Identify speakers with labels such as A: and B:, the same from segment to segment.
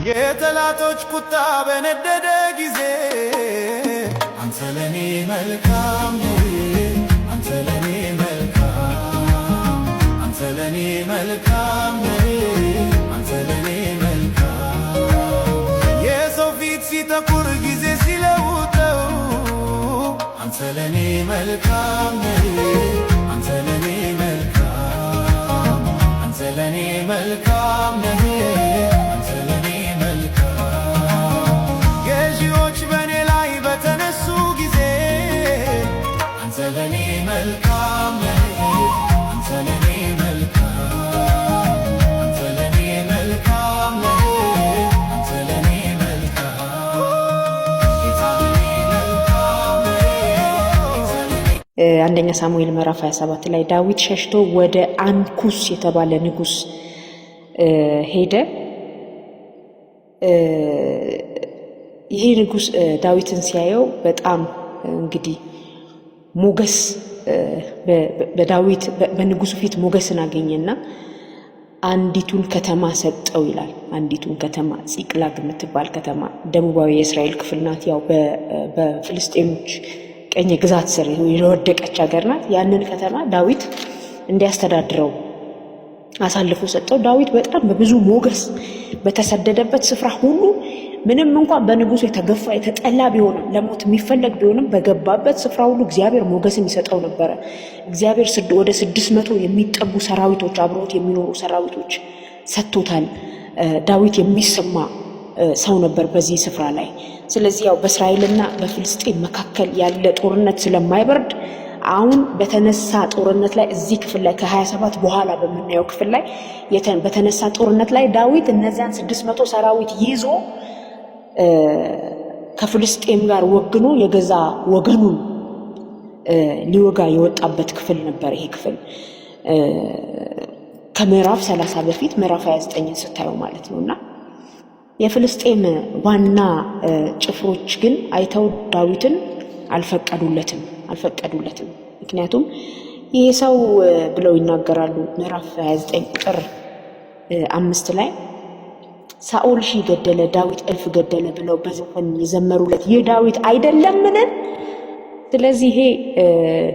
A: የጠላቶች ቁጣ በነደደ ጊዜ አንተ ለኔ መልካም ነህ፣ አንተ ለኔ መልካም፣ አንተ ለኔ መልካም ነህ፣ አንተ ለኔ መልካም። የሰው ፊት ሲጠቁር ጊዜ ሲለውጠው አንተ ለኔ መልካም ነህ፣ አንተ ለኔ መልካም፣ አንተ ለኔ መልካም ነህ፣ አንተ ለኔ መልካም። ገዢዎች በኔ ላይ በተነሱ ጊዜ አንተ ለኔ መልካም ነህ፣ አንተ ለኔ መልካም፣ አንተ ለኔ መልካም ነህ፣ አንተ ለኔ መልካም። ጌታ ለኔ መልካም ነህ።
B: አንደኛ ሳሙኤል ምዕራፍ 27 ላይ ዳዊት ሸሽቶ ወደ አንኩስ የተባለ ንጉስ ሄደ። ይሄ ንጉስ ዳዊትን ሲያየው በጣም እንግዲህ ሞገስ በዳዊት በንጉሱ ፊት ሞገስን አገኘና አንዲቱን ከተማ ሰጠው ይላል። አንዲቱን ከተማ ጺቅላግ የምትባል ከተማ ደቡባዊ የእስራኤል ክፍል ናት። ያው በፍልስጤሞች ቀኝ ግዛት ስር የወደቀች ሀገር ናት። ያንን ከተማ ዳዊት እንዲያስተዳድረው አሳልፎ ሰጠው። ዳዊት በጣም በብዙ ሞገስ በተሰደደበት ስፍራ ሁሉ ምንም እንኳን በንጉሱ የተገፋ የተጠላ ቢሆንም ለሞት የሚፈለግ ቢሆንም በገባበት ስፍራ ሁሉ እግዚአብሔር ሞገስን ይሰጠው ነበረ። እግዚአብሔር ወደ 600 የሚጠጉ ሰራዊቶች አብሮት የሚኖሩ ሰራዊቶች ሰጥቶታል። ዳዊት የሚሰማ ሰው ነበር በዚህ ስፍራ ላይ። ስለዚህ ያው በእስራኤልና በፍልስጤም መካከል ያለ ጦርነት ስለማይበርድ አሁን በተነሳ ጦርነት ላይ እዚህ ክፍል ላይ ከ27 በኋላ በምናየው ክፍል ላይ በተነሳ ጦርነት ላይ ዳዊት እነዚያን 600 ሰራዊት ይዞ ከፍልስጤም ጋር ወግኖ የገዛ ወገኑን ሊወጋ የወጣበት ክፍል ነበር። ይሄ ክፍል ከምዕራፍ 30 በፊት ምዕራፍ 29 ስታየው ማለት ነውና የፍልስጤም ዋና ጭፍሮች ግን አይተው ዳዊትን አልፈቀዱለትም። ምክንያቱም ይሄ ሰው ብለው ይናገራሉ። ምዕራፍ 29 ቁጥር 5 ላይ ሳኦል ሺህ ገደለ፣ ዳዊት እልፍ ገደለ ብለው በዘፈን የዘመሩለት ይህ ዳዊት አይደለምን? ስለዚህ ይሄ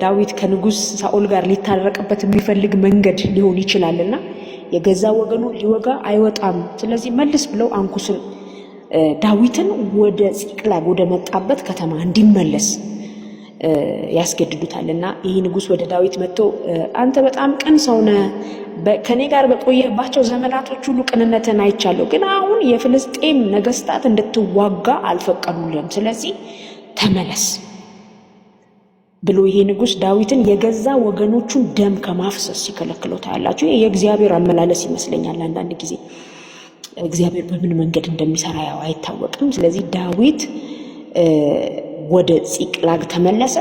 B: ዳዊት ከንጉስ ሳኦል ጋር ሊታረቅበት የሚፈልግ መንገድ ሊሆን ይችላልና የገዛ ወገኑ ሊወጋ አይወጣም። ስለዚህ መልስ ብለው አንኩስን ዳዊትን ወደ ጺቅላግ ወደ መጣበት ከተማ እንዲመለስ ያስገድዱታልና ይህ ንጉስ ወደ ዳዊት መጥቶ አንተ በጣም ቅን ሰው ነህ፣ ከኔ ጋር በቆየባቸው ዘመናቶች ሁሉ ቅንነትን አይቻለሁ፣ ግን አሁን የፍልስጤም ነገስታት እንድትዋጋ አልፈቀዱልህም፣ ስለዚህ ተመለስ ብሎ ይሄ ንጉስ ዳዊትን የገዛ ወገኖቹን ደም ከማፍሰስ ሲከለክለው ታያላችሁ። የእግዚአብሔር አመላለስ ይመስለኛል። አንዳንድ ጊዜ እግዚአብሔር በምን መንገድ እንደሚሰራ ያው አይታወቅም። ስለዚህ ዳዊት ወደ ጺቅላግ ተመለሰ።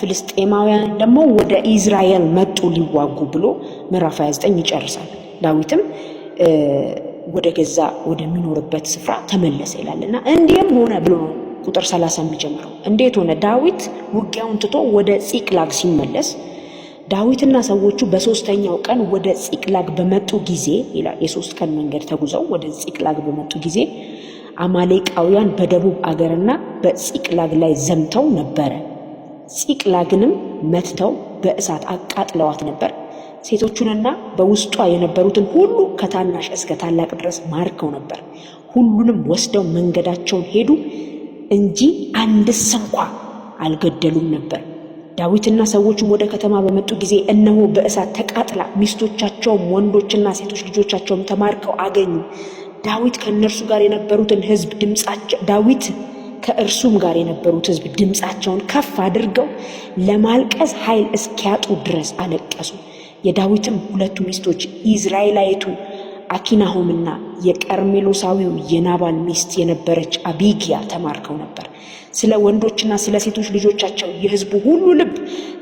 B: ፍልስጤማውያን ደግሞ ወደ ኢዝራኤል መጡ ሊዋጉ ብሎ ምዕራፍ 29 ይጨርሳል። ዳዊትም ወደ ገዛ ወደሚኖርበት ስፍራ ተመለሰ ይላልና እንዲህም ሆነ ብሎ ቁጥር 30 የሚጀምረው እንዴት ሆነ? ዳዊት ውጊያውን ትቶ ወደ ጺቅላግ ሲመለስ ዳዊትና ሰዎቹ በሶስተኛው ቀን ወደ ጺቅላግ በመጡ ጊዜ ይላል። የ3 ቀን መንገድ ተጉዘው ወደ ጺቅላግ በመጡ ጊዜ አማሌቃውያን በደቡብ አገርና በጺቅላግ ላይ ዘምተው ነበር። ጺቅላግንም መትተው በእሳት አቃጥለዋት ነበር። ሴቶቹንና በውስጧ የነበሩትን ሁሉ ከታናሽ እስከ ታላቅ ድረስ ማርከው ነበር። ሁሉንም ወስደው መንገዳቸውን ሄዱ እንጂ አንድስ እንኳ አልገደሉም ነበር። ዳዊትና ሰዎቹም ወደ ከተማ በመጡ ጊዜ እነሆ በእሳት ተቃጥላ ሚስቶቻቸውም ወንዶችና ሴቶች ልጆቻቸውም ተማርከው አገኙ። ዳዊት ከእነርሱ ጋር የነበሩትን ሕዝብ ከእርሱም ጋር የነበሩት ሕዝብ ድምፃቸውን ከፍ አድርገው ለማልቀስ ኃይል እስኪያጡ ድረስ አለቀሱ። የዳዊትም ሁለቱ ሚስቶች ኢዝራኤላዊቱ አኪናሆምና የቀርሜሎሳዊው የናባል ሚስት የነበረች አቢግያ ተማርከው ነበር። ስለ ወንዶችና ስለ ሴቶች ልጆቻቸው የሕዝቡ ሁሉ ልብ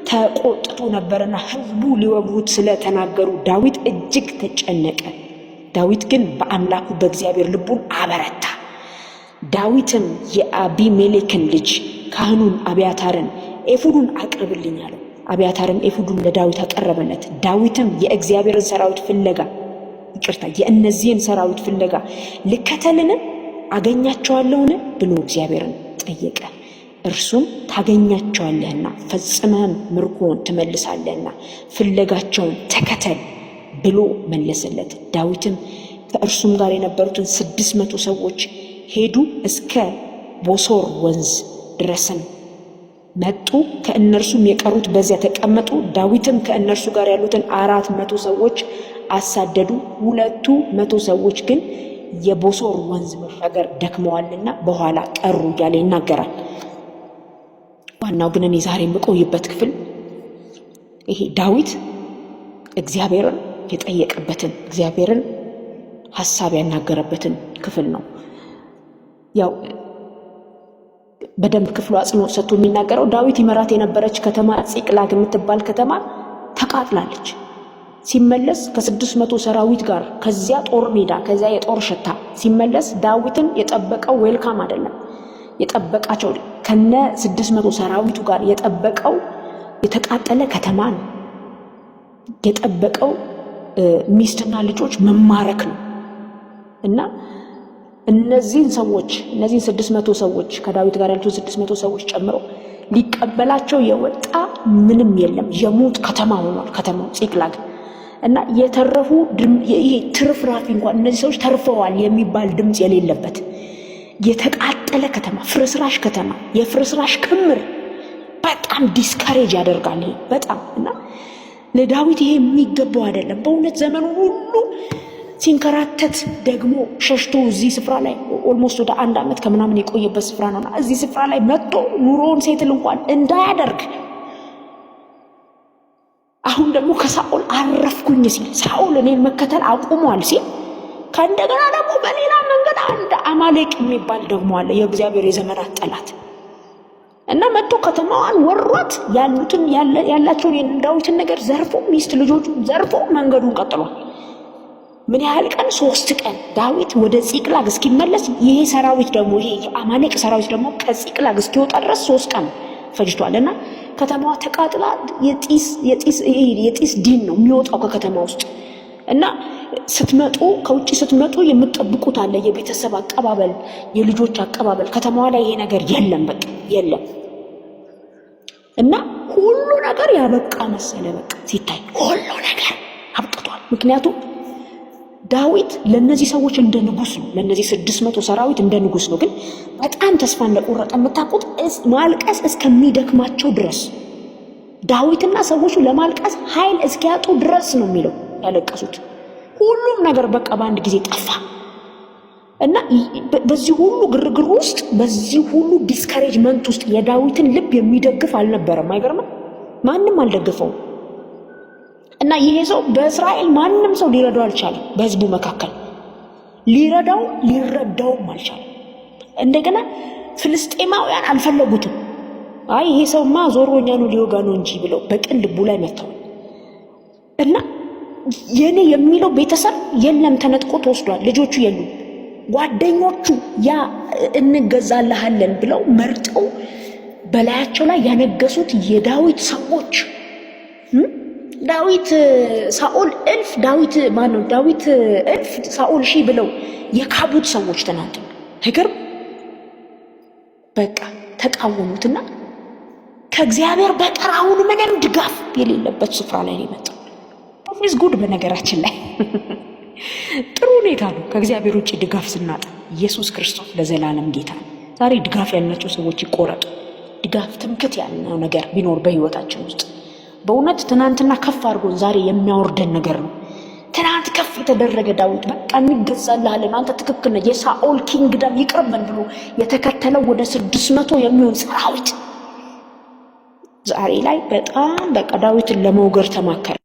B: ተቆጥቶ ነበርና ሕዝቡ ሊወግሩት ስለተናገሩ ዳዊት እጅግ ተጨነቀ። ዳዊት ግን በአምላኩ በእግዚአብሔር ልቡን አበረታ። ዳዊትም የአቢሜሌክን ልጅ ካህኑን አብያታርን ኤፉዱን አቅርብልኝ አለው። አብያታርም ኤፉዱን ለዳዊት አቀረበለት። ዳዊትም የእግዚአብሔርን ሰራዊት ፍለጋ የእነዚህን ሰራዊት ፍለጋ ልከተልን አገኛቸዋለሁን ብሎ እግዚአብሔርን ጠየቀ። እርሱም ታገኛቸዋለህና ፈጽመህም ምርኮን ትመልሳለህና ፍለጋቸውን ተከተል ብሎ መለሰለት። ዳዊትም ከእርሱም ጋር የነበሩትን 600 ሰዎች ሄዱ፣ እስከ ቦሶር ወንዝ ድረስም መጡ። ከእነርሱም የቀሩት በዚያ ተቀመጡ። ዳዊትም ከእነርሱ ጋር ያሉትን 400 ሰዎች አሳደዱ። 200 ሰዎች ግን የቦሶር ወንዝ መሻገር ደክመዋልና በኋላ ቀሩ እያለ ይናገራል። ዋናው ግን እኔ ዛሬ የምቆይበት ክፍል ይሄ ዳዊት እግዚአብሔርን የጠየቀበትን እግዚአብሔርን ሐሳብ ያናገረበትን ክፍል ነው። ያው በደንብ ክፍሉ አጽንኦት ሰጥቶ የሚናገረው ዳዊት ይመራት የነበረች ከተማ ጺቅላግ የምትባል ከተማ ተቃጥላለች። ሲመለስ ከ600 ሰራዊት ጋር ከዚያ ጦር ሜዳ ከዚያ የጦር ሽታ ሲመለስ ዳዊትን የጠበቀው ዌልካም አይደለም። የጠበቃቸው ከነ 600 ሰራዊቱ ጋር የጠበቀው የተቃጠለ ከተማ ነው። የጠበቀው ሚስትና ልጆች መማረክ ነው። እና እነዚህን 600 ሰዎች ከዳዊት ጋር ያሉት 600 ሰዎች ጨምሮ ሊቀበላቸው የወጣ ምንም የለም። የሞት ከተማ ሆኗል ከተማው ጺቅላግ። እና የተረፉ ይሄ ትርፍራፊ እንኳን እነዚህ ሰዎች ተርፈዋል የሚባል ድምጽ የሌለበት የተቃጠለ ከተማ፣ ፍርስራሽ ከተማ፣ የፍርስራሽ ክምር በጣም ዲስካሬጅ ያደርጋል ይሄ በጣም። እና ለዳዊት ይሄ የሚገባው አይደለም። በእውነት ዘመኑ ሁሉ ሲንከራተት ደግሞ ሸሽቶ እዚህ ስፍራ ላይ ኦልሞስት ወደ 1 ዓመት ከምናምን የቆየበት ስፍራ ነውና እዚህ ስፍራ ላይ መጥቶ ኑሮውን ሴትል እንኳን እንዳያደርግ አሁን ደግሞ ከሳኦል አረፍኩኝ ሲል ሳኦል እኔን መከተል አቁሟል ሲል ከእንደገና ደግሞ በሌላ መንገድ አንድ አማሌቅ የሚባል ደግሞ አለ የእግዚአብሔር የዘመናት ጠላት እና መጥቶ ከተማዋን ወሯት ያላቸውን የዳዊትን ነገር ዘርፎ ሚስት ልጆቹን ዘርፎ መንገዱን ቀጥሏል። ምን ያህል ቀን? 3 ቀን ዳዊት ወደ ጺቅላግ እስኪመለስ ይሄ ሰራዊት ደግሞ ይሄ አማሌቅ ሰራዊት ደግሞ ከጺቅላግ እስኪወጣ ድረስ 3 ቀን ፈጅቷልና ከተማዋ ተቃጥላ የጢስ ዲን ነው የሚወጣው ከከተማ ውስጥ። እና ስትመጡ ከውጪ ስትመጡ የምትጠብቁት አለ የቤተሰብ አቀባበል፣ የልጆች አቀባበል። ከተማዋ ላይ ይሄ ነገር የለም፣ በቃ የለም። እና ሁሉ ነገር ያበቃ መሰለ። በቃ ሲታይ ሁሉ ነገር አብቅቷል። ምክንያቱም ዳዊት ለነዚህ ሰዎች እንደ ንጉስ ነው፣ ለነዚህ 600 ሰራዊት እንደ ንጉስ ነው። ግን በጣም ተስፋ እንደቆረጠ የምታውቁት ማልቀስ እስከሚደክማቸው ድረስ ዳዊትና ሰዎቹ ለማልቀስ ኃይል እስኪያጡ ድረስ ነው የሚለው ያለቀሱት። ሁሉም ነገር በቃ በአንድ ጊዜ ጠፋ። እና በዚህ ሁሉ ግርግር ውስጥ በዚህ ሁሉ ዲስካሬጅመንት ውስጥ የዳዊትን ልብ የሚደግፍ አልነበረም። አይገርምም? ማንም አልደገፈውም። እና ይሄ ሰው በእስራኤል ማንም ሰው ሊረዳው አልቻለም። በህዝቡ መካከል ሊረዳውም አልቻለም። እንደገና ፍልስጤማውያን አልፈለጉትም። አይ ይሄ ሰውማ ዞሮኛ ነው ሊወጋ ነው እንጂ ብለው በቅን ልቡ ላይ መተው። እና የኔ የሚለው ቤተሰብ የለም፣ ተነጥቆ ተወስዷል። ልጆቹ የሉም። ጓደኞቹ ያ እንገዛልሃለን ብለው መርጠው በላያቸው ላይ ያነገሱት የዳዊት ሰዎች ዳዊት ሳኦል እልፍ ዳዊት እልፍ ሳኦል ሺህ ብለው የካቡት ሰዎች ትናንት አይገርም? በቃ ተቃወሙትና ከእግዚአብሔር በቀር አሁን ምንም ድጋፍ የሌለበት ስፍራ ላይ ነው የመጣው። ፕሮፌስ ጉድ በነገራችን ላይ ጥሩ ሁኔታ ነው። ከእግዚአብሔር ውጭ ድጋፍ ስናጣ ኢየሱስ ክርስቶስ ለዘላለም ጌታ ነው። ዛሬ ድጋፍ ያላቸው ሰዎች ይቆረጡ። ድጋፍ ትምክት ያለው ነገር ቢኖር በህይወታችን ውስጥ በእውነት ትናንትና ከፍ አድርጎን ዛሬ የሚያወርደን ነገር ነው። ትናንት ከፍ የተደረገ ዳዊት በቃ እንገዛልሃለን አንተ ትክክል ነህ የሳኦል ኪንግደም ይቅርብን ብሎ የተከተለው ወደ 600 የሚሆን ሰራዊት ዛሬ ላይ በጣም በቃ ዳዊትን ለመውገር ተማከረ።